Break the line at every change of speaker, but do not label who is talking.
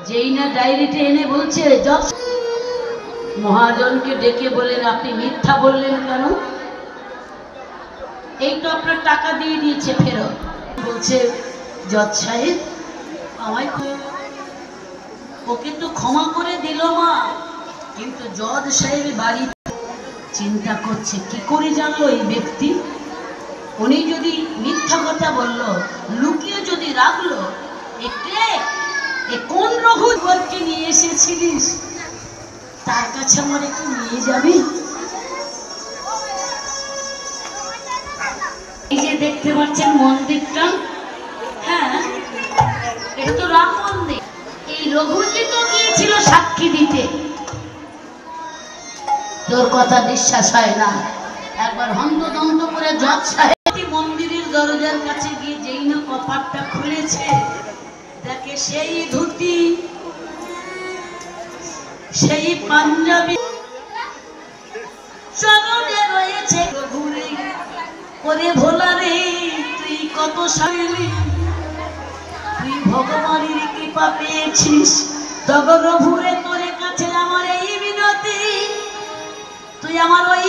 যেই না ডায়েরিতে এনে বলছে জজ মহাজনকে ডেকে বলেন আপনি মিথ্যা বললেন কেন? এই তো আপনার টাকা দিয়ে দিয়েছে ফেরত। বলছে জজ সাহেব আমায় ওকে তো ক্ষমা করে দিল মা, কিন্তু জজ সাহেব বাড়ি চিন্তা করছে কি করে জানলো এই ব্যক্তি, উনি যদি মিথ্যা কথা বললো লুকিয়ে যদি রাখলো, কোন রঘুবরকে নিয়ে এসেছিলিস তার কাছে আমার একটু নিয়ে যাবি। এই যে দেখতে পাচ্ছেন মন্দিরটা, হ্যাঁ এটা তো রাম মন্দির। এই রঘুজি তো গিয়েছিল সাক্ষী দিতে, তোর কথা বিশ্বাস হয় না। একবার হন্তদন্ত করে জজ সাহেব মন্দিরের দরজার কাছে গিয়ে যেই না কপাটটা খুলেছে, দেখে সেই ধুতি সেই পাঞ্জাবি চরণে রয়েছে ঘুরে করে ভোলা রে তুই কত সাইলি, তুই ভগবানের কৃপা পেয়েছিস, তগর ভুরে তোর কাছে আমার এই বিনতি, তুই আমার ওই